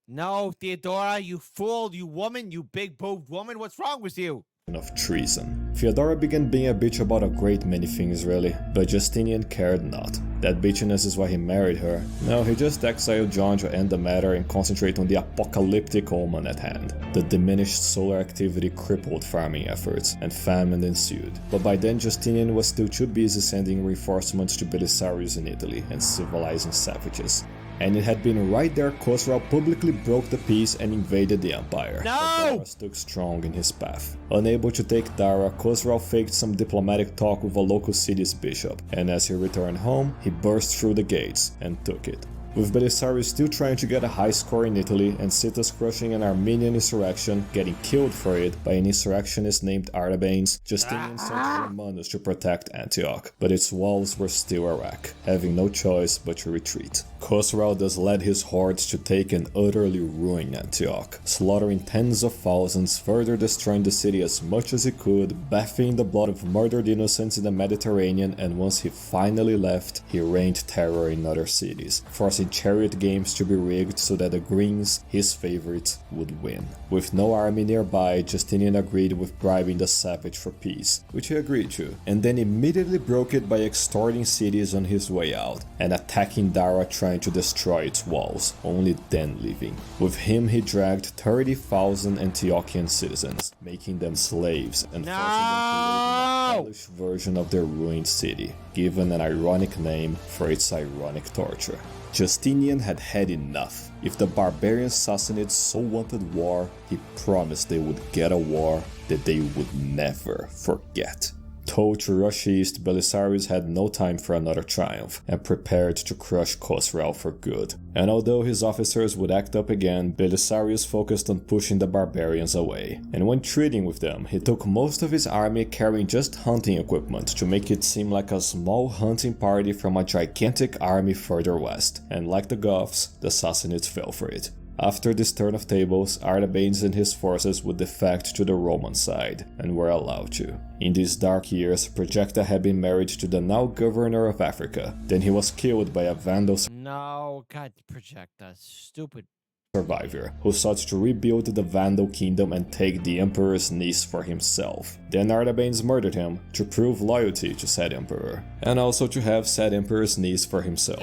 No, Theodora, you fool, you woman, you big-boobed woman, what's wrong with you? of treason. Theodora began being a bitch about a great many things really, but Justinian cared not. That bitchiness is why he married her. No, he just exiled John to end the matter and concentrate on the apocalyptic omen at hand. The diminished solar activity crippled farming efforts, and famine ensued. But by then Justinian was still too busy sending reinforcements to Belisarius in Italy and civilizing savages. And it had been right there Khosrau publicly broke the peace and invaded the empire. No! But Dara stood strong in his path. Unable to take Dara, Khosrau faked some diplomatic talk with a local city's bishop, and as he returned home, he burst through the gates and took it. With Belisarius still trying to get a high score in Italy and Citas crushing an Armenian insurrection, getting killed for it by an insurrectionist named Artabanes, Justinian sent Romanus to protect Antioch, but its walls were still a wreck, having no choice but to retreat. Khosrau thus led his hordes to take and utterly ruin Antioch, slaughtering tens of thousands, further destroying the city as much as he could, bathing in the blood of murdered innocents in the Mediterranean, and once he finally left, he rained terror in other cities, forcing chariot games to be rigged so that the Greens, his favorites, would win. With no army nearby, Justinian agreed with bribing the savage for peace, which he agreed to, and then immediately broke it by extorting cities on his way out, and attacking Dara trying trying to destroy its walls, only then leaving. With him he dragged 30,000 Antiochian citizens, making them slaves and forcing them to live in a hellish version of their ruined city, given an ironic name for its ironic torture. Justinian had had enough. If the barbarian Sassanids so wanted war, he promised they would get a war that they would never forget. Told to rush east, Belisarius had no time for another triumph, and prepared to crush Khosrau for good. And although his officers would act up again, Belisarius focused on pushing the barbarians away. And when treating with them, he took most of his army carrying just hunting equipment to make it seem like a small hunting party from a gigantic army further west. And like the Goths, the Sassanids fell for it. After this turn of tables, Artabanes and his forces would defect to the Roman side, and were allowed to. In these dark years, Projecta had been married to the now governor of Africa. Then he was killed by a Vandal No, God, Projecta, stupid. survivor, who sought to rebuild the Vandal kingdom and take the emperor's niece for himself. Then Artabanes murdered him to prove loyalty to said emperor, and also to have said emperor's niece for himself.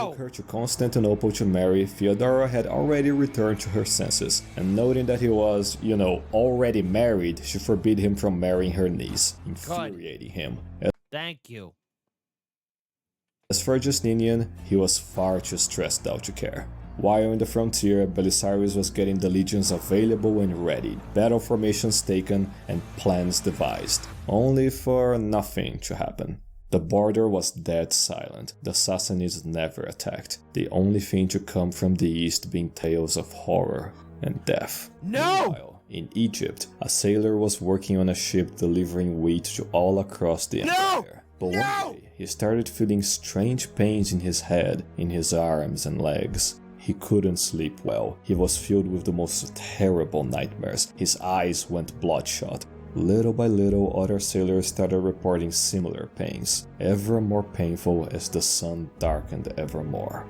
Took her to Constantinople to marry, Theodora had already returned to her senses, and noting that he was, already married, she forbid him from marrying her niece, infuriating him. Thank you. As for Justinian, he was far too stressed out to care. While in the frontier, Belisarius was getting the legions available and ready, battle formations taken, and plans devised, only for nothing to happen. The border was dead silent. The Sassanids never attacked, the only thing to come from the east being tales of horror and death. No! Meanwhile, in Egypt, a sailor was working on a ship delivering wheat to all across the empire. But one day, he started feeling strange pains in his head, in his arms and legs. He couldn't sleep well. He was filled with the most terrible nightmares. His eyes went bloodshot. Little by little, other sailors started reporting similar pains, ever more painful as the sun darkened ever more.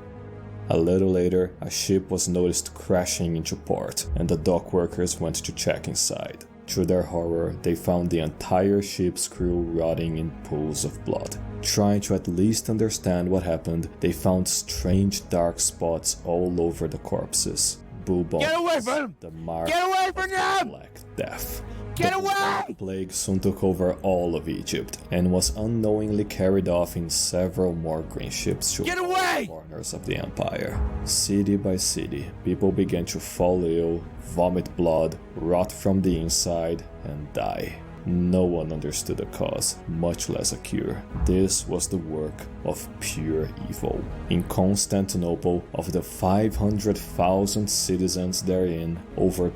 A little later, a ship was noticed crashing into port, and the dock workers went to check inside. To their horror, they found the entire ship's crew rotting in pools of blood. Trying to at least understand what happened, they found strange dark spots all over the corpses. Bubonic, Get away from him! the mark Get away from of him! Black Death. Get The away! bubonic plague soon took over all of Egypt, and was unknowingly carried off in several more grain ships to Get all away! corners of the empire. City by city, people began to fall ill, vomit blood, rot from the inside, and die. No one understood the cause, much less a cure. This was the work of pure evil. In Constantinople, of the 500,000 citizens therein, over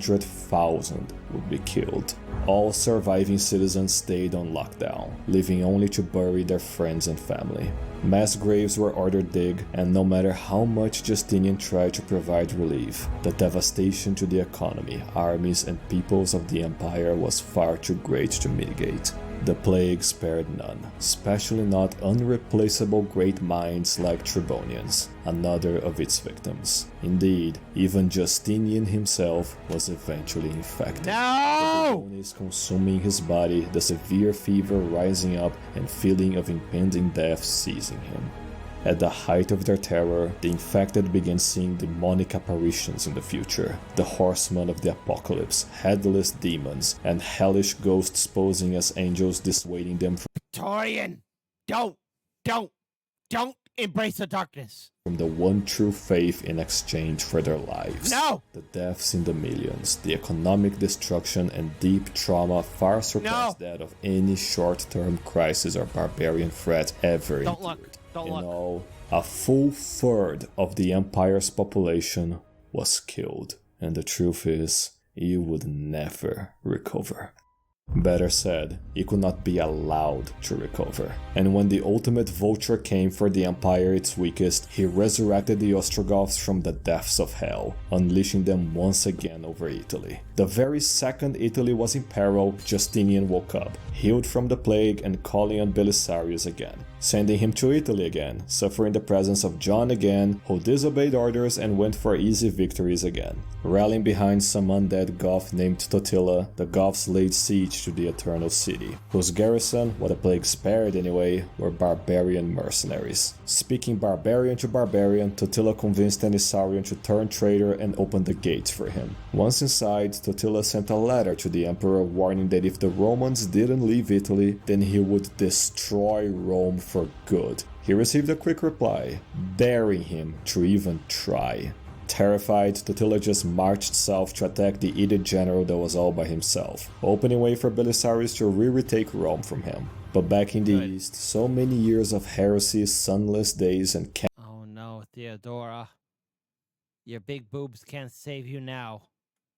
200,000 would be killed. All surviving citizens stayed on lockdown, living only to bury their friends and family. Mass graves were ordered dig, and no matter how much Justinian tried to provide relief, the devastation to the economy, armies, and peoples of the empire was far too great to mitigate. The plague spared none, especially not unreplaceable great minds like Tribonians, another of its victims. Indeed, even Justinian himself was eventually infected. No! The Bubonic consuming his body, the severe fever rising up, and feeling of impending death seizing him. At the height of their terror, the infected began seeing demonic apparitions in the future, the horsemen of the apocalypse, headless demons, and hellish ghosts posing as angels dissuading them Torian! Don't embrace the darkness! from the one true faith in exchange for their lives. No! The deaths in the millions, the economic destruction, and deep trauma far surpass that of any short-term crisis or barbarian threat ever Don't endured. look. Don't In look. all, a full third of the empire's population was killed, and the truth is, it would never recover. Better said, it could not be allowed to recover. And when the ultimate vulture came for the empire its weakest, he resurrected the Ostrogoths from the depths of hell, unleashing them once again over Italy. The very second Italy was in peril, Justinian woke up, healed from the plague and calling on Belisarius again, sending him to Italy again, suffering the presence of John again, who disobeyed orders and went for easy victories again. Rallying behind some undead Goth named Totila, the Goths laid siege siege to the Eternal City, whose garrison, what the plague spared anyway, were barbarian mercenaries. Speaking barbarian to barbarian, Totila convinced Anisarion to turn traitor and open the gates for him. Once inside, Totila sent a letter to the emperor warning that if the Romans didn't leave Italy, then he would destroy Rome for good. He received a quick reply, daring him to even try. Terrified, Totila just marched south to attack the Edict General that was all by himself, opening way for Belisarius to retake Rome from him. But back in the east, so many years of heresy, sunless days, and Oh no, Theodora. Your big boobs can't save you now.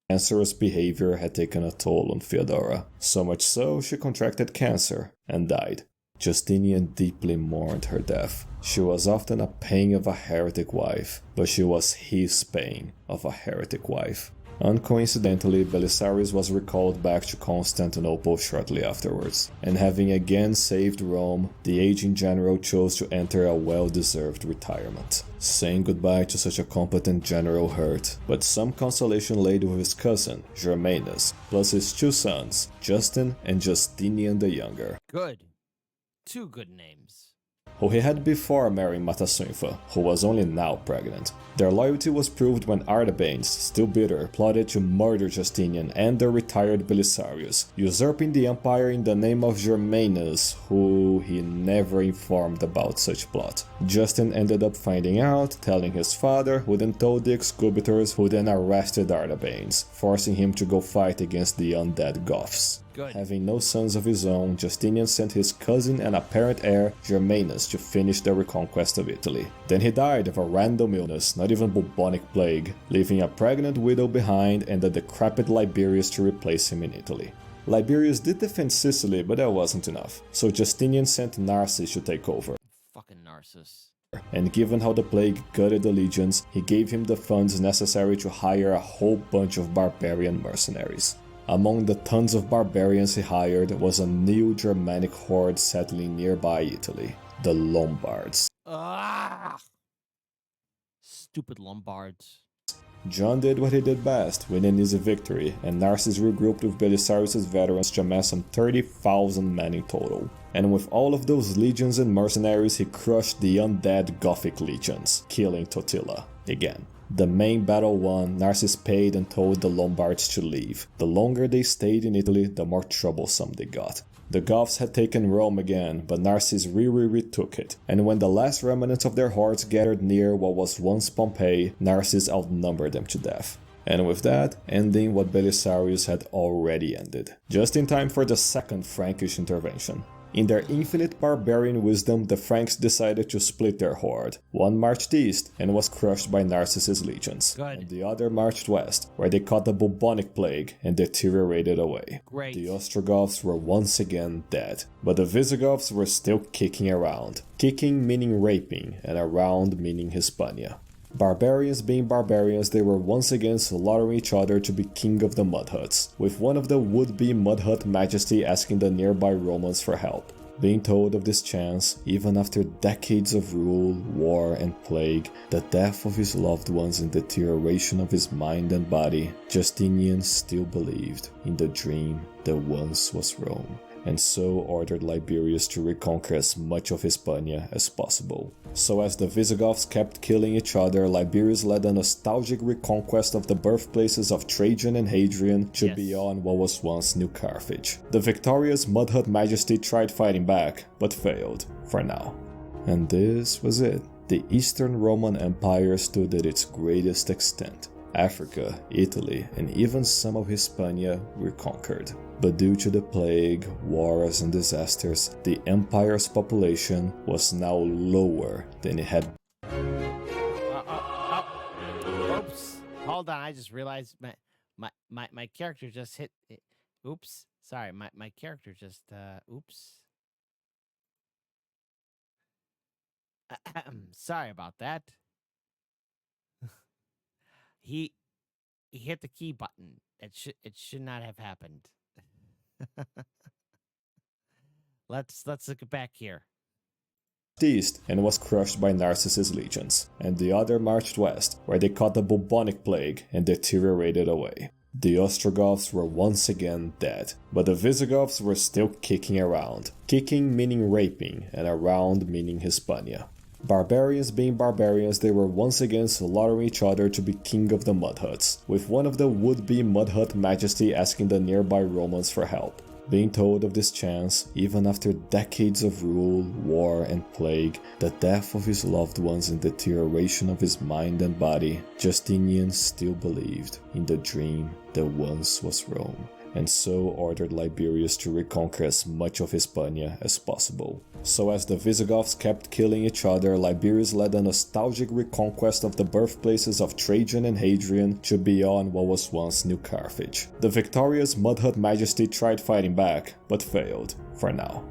cancerous behavior had taken a toll on Theodora. So much so, she contracted cancer and died. Justinian deeply mourned her death. She was often a pain of a heretic wife, but she was his pain of a heretic wife. Uncoincidentally, Belisarius was recalled back to Constantinople shortly afterwards, and having again saved Rome, the aging general chose to enter a well-deserved retirement. Saying goodbye to such a competent general hurt, but some consolation laid with his cousin, Germanus, plus his two sons, Justin and Justinian the Younger. Good. Two good names. Who he had before marrying Matasuinfa, who was only now pregnant. Their loyalty was proved when Artabanes, still bitter, plotted to murder Justinian and the retired Belisarius, usurping the empire in the name of Germanus, who he never informed about such plot. Justin ended up finding out, telling his father, who then told the executors, who then arrested Artabanes, forcing him to go fight against the undead Goths. Good. Having no sons of his own, Justinian sent his cousin and apparent heir, Germanus, to finish the reconquest of Italy. Then he died of a random illness, not even bubonic plague, leaving a pregnant widow behind and a decrepit Liberius to replace him in Italy. Liberius did defend Sicily, but that wasn't enough, so Justinian sent Narses to take over. Fucking Narcissus. And given how the plague gutted the legions, he gave him the funds necessary to hire a whole bunch of barbarian mercenaries. Among the tons of barbarians he hired was a new Germanic horde settling nearby Italy, the Lombards. Ah! Stupid Lombards. John did what he did best, win an easy victory, and Narses regrouped with Belisarius' veterans to amass some 30,000 men in total. And with all of those legions and mercenaries, he crushed the undead Gothic legions, killing Totila again. The main battle won, Narses paid and told the Lombards to leave. The longer they stayed in Italy, the more troublesome they got. The Goths had taken Rome again, but Narses retook it, and when the last remnants of their hordes gathered near what was once Pompeii, Narses outnumbered them to death. And with that, ending what Belisarius had already ended, just in time for the second Frankish intervention. In their infinite barbarian wisdom, the Franks decided to split their horde. One marched east and was crushed by Narses' legions, Good. and the other marched west, where they caught the bubonic plague and deteriorated away. Great. The Ostrogoths were once again dead, but the Visigoths were still kicking around. Kicking meaning raping, and around meaning Hispania. Barbarians being barbarians, they were once again slaughtering each other to be king of the mud huts, with one of the would-be mud hut majesty asking the nearby Romans for help. Being told of this chance, even after decades of rule, war, and plague, the death of his loved ones and deterioration of his mind and body, Justinian still believed in the dream that once was Rome, and so ordered Liberius to reconquer as much of Hispania as possible. So as the Visigoths kept killing each other, Liberius led a nostalgic reconquest of the birthplaces of Trajan and Hadrian to beyond what was once New Carthage. The victorious Mudhut Majesty tried fighting back, but failed, for now. And this was it. The Eastern Roman Empire stood at its greatest extent. Africa, Italy, and even some of Hispania were conquered. But due to the plague, wars, and disasters, the empire's population was now lower than it had. Oops. Hold on, I just realized my character just hit it. Oops. Sorry, my character just oops. Sorry about that. He hit the key button. It should not have happened. Let's look back here. East and was crushed by Narses' legions, and the other marched west, where they caught the bubonic plague and deteriorated away. The Ostrogoths were once again dead, but the Visigoths were still kicking around. Kicking meaning raping, and around meaning Hispania. Barbarians being barbarians, they were once again slaughtering each other to be king of the mud huts, with one of the would-be mud hut majesty asking the nearby Romans for help. Being told of this chance, even after decades of rule, war, and plague, the death of his loved ones and deterioration of his mind and body, Justinian still believed in the dream that once was Rome, and so ordered Liberius to reconquer as much of Hispania as possible. So as the Visigoths kept killing each other, Liberius led a nostalgic reconquest of the birthplaces of Trajan and Hadrian to beyond what was once New Carthage. The victorious Mudhut majesty tried fighting back, but failed, for now.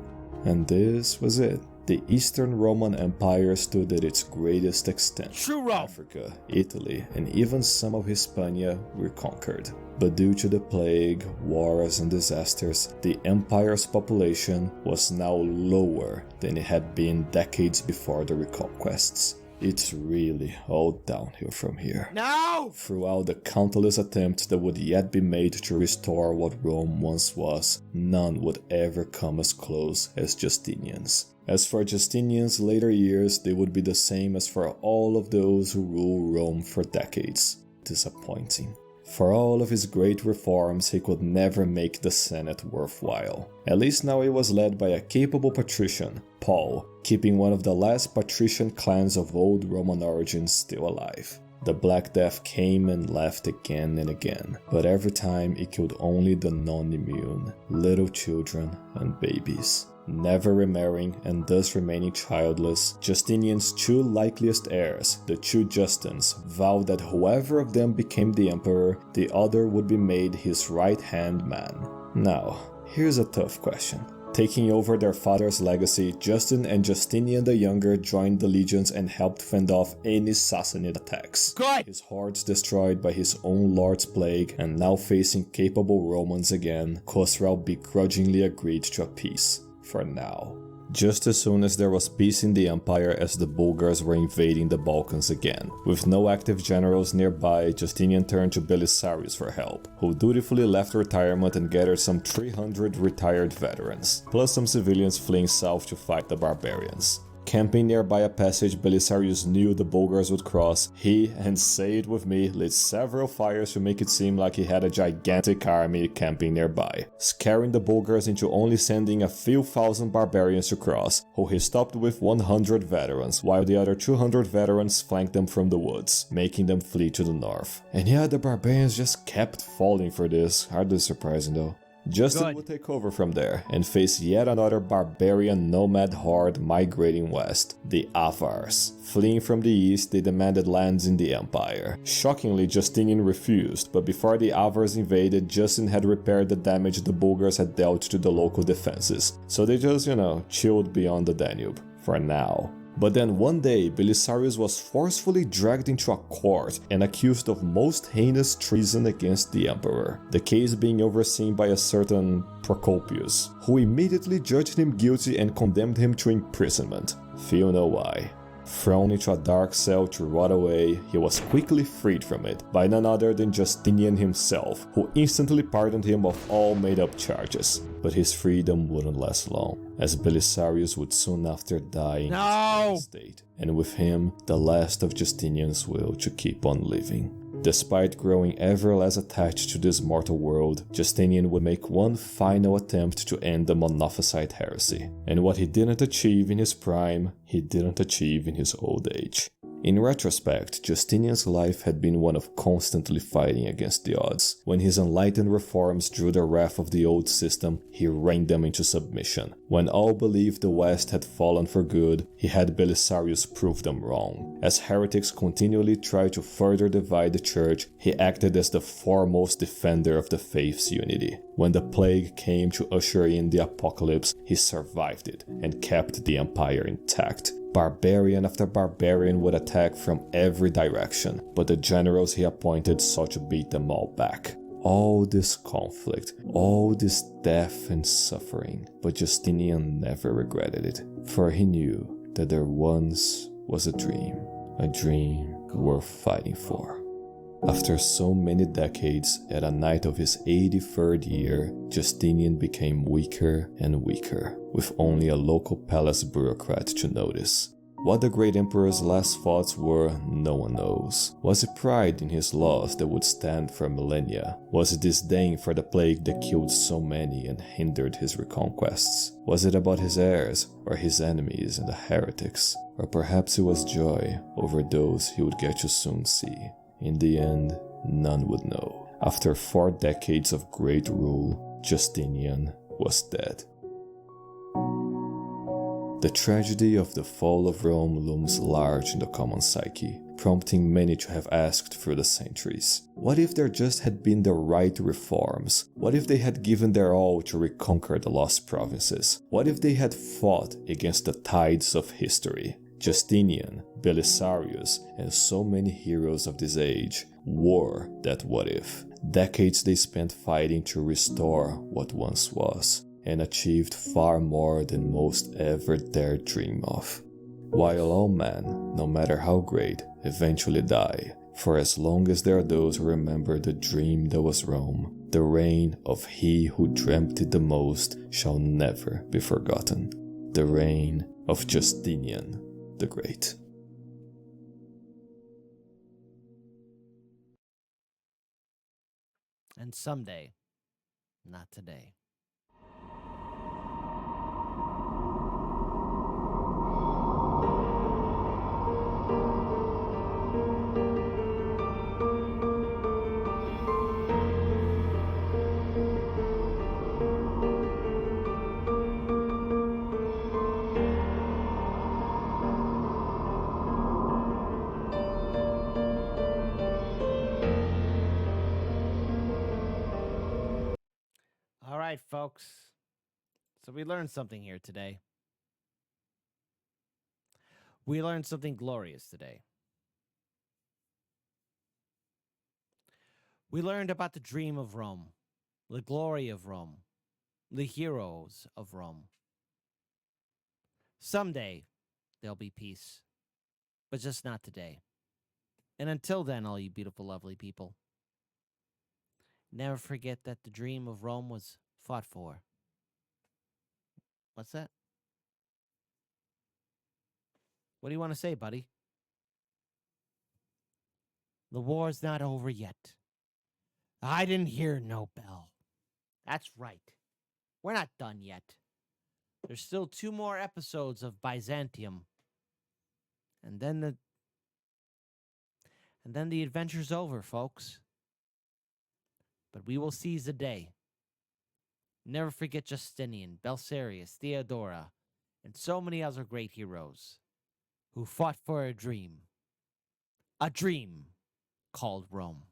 And this was it. The Eastern Roman Empire stood at its greatest extent. True Rome. Africa, Italy, and even some of Hispania were conquered. But due to the plague, wars, and disasters, the empire's population was now lower than it had been decades before the reconquests. It's really all downhill from here. No! Throughout the countless attempts that would yet be made to restore what Rome once was, none would ever come as close as Justinian's. As for Justinian's later years, they would be the same as for all of those who ruled Rome for decades. Disappointing. For all of his great reforms, he could never make the Senate worthwhile. At least now he was led by a capable patrician, Paul, keeping one of the last patrician clans of old Roman origins still alive. The Black Death came and left again and again, but every time it killed only the non-immune, little children and babies. Never remarrying and thus remaining childless, Justinian's two likeliest heirs, the two Justins, vowed that whoever of them became the emperor, the other would be made his right-hand man. Now, here's a tough question. Taking over their father's legacy, Justin and Justinian the Younger joined the legions and helped fend off any Sassanid attacks. Good! His hordes destroyed by his own lord's plague, and now facing capable Romans again, Khosrau begrudgingly agreed to a peace. For now. Just as soon as there was peace in the empire as the Bulgars were invading the Balkans again. With no active generals nearby, Justinian turned to Belisarius for help, who dutifully left retirement and gathered some 300 retired veterans, plus some civilians fleeing south to fight the barbarians. Camping nearby a passage Belisarius knew the Bulgars would cross, he, and say it with me, lit several fires to make it seem like he had a gigantic army camping nearby, scaring the Bulgars into only sending a few thousand barbarians to cross, who he stopped with 100 veterans, while the other 200 veterans flanked them from the woods, making them flee to the north. And yeah, the barbarians just kept falling for this, hardly surprising though. Justin would take over from there and face yet another barbarian nomad horde migrating west, the Avars. Fleeing from the east, they demanded lands in the empire. Shockingly, Justinian refused, but before the Avars invaded, Justin had repaired the damage the Bulgars had dealt to the local defenses, so they just, chilled beyond the Danube. For now. But then one day, Belisarius was forcefully dragged into a court and accused of most heinous treason against the emperor, the case being overseen by a certain Procopius, who immediately judged him guilty and condemned him to imprisonment. Few know why. Thrown into a dark cell to rot away, he was quickly freed from it by none other than Justinian himself, who instantly pardoned him of all made-up charges. But his freedom wouldn't last long, as Belisarius would soon after die in his state, and with him, the last of Justinian's will to keep on living. Despite growing ever less attached to this mortal world, Justinian would make one final attempt to end the Monophysite heresy, and what he didn't achieve in his prime, he didn't achieve in his old age. In retrospect, Justinian's life had been one of constantly fighting against the odds. When his enlightened reforms drew the wrath of the old system, he reined them into submission. When all believed the West had fallen for good, he had Belisarius prove them wrong. As heretics continually tried to further divide the church, he acted as the foremost defender of the faith's unity. When the plague came to usher in the apocalypse, he survived it and kept the empire intact. Barbarian after barbarian would attack from every direction, but the generals he appointed sought to beat them all back. All this conflict, all this death and suffering, but Justinian never regretted it, for he knew that there once was a dream worth fighting for. After so many decades, at a night of his 83rd year, Justinian became weaker and weaker, with only a local palace bureaucrat to notice. What the great emperor's last thoughts were, no one knows. Was it pride in his laws that would stand for millennia? Was it disdain for the plague that killed so many and hindered his reconquests? Was it about his heirs, or his enemies and the heretics? Or perhaps it was joy over those he would get to soon see. In the end, none would know. After 4 decades of great rule, Justinian was dead. The tragedy of the fall of Rome looms large in the common psyche, prompting many to have asked through the centuries, what if there just had been the right reforms? What if they had given their all to reconquer the lost provinces? What if they had fought against the tides of history? Justinian, Belisarius, and so many heroes of this age were that what if. Decades they spent fighting to restore what once was, and achieved far more than most ever dared dream of. While all men, no matter how great, eventually die, for as long as there are those who remember the dream that was Rome, the reign of he who dreamt it the most shall never be forgotten. The reign of Justinian the Great. And someday, not today. All right, folks. So we learned something here today. We learned something glorious today. We learned about the dream of Rome, the glory of Rome, the heroes of Rome. Someday there'll be peace, but just not today. And until then, all you beautiful, lovely people, never forget that the dream of Rome was fought for. What's that? What do you want to say, buddy? The war's not over yet. I didn't hear no bell. That's right. We're not done yet. There's still 2 more episodes of Byzantium. And then the adventure's over, folks. But we will seize the day. Never forget Justinian, Belisarius, Theodora, and so many other great heroes who fought for a dream called Rome.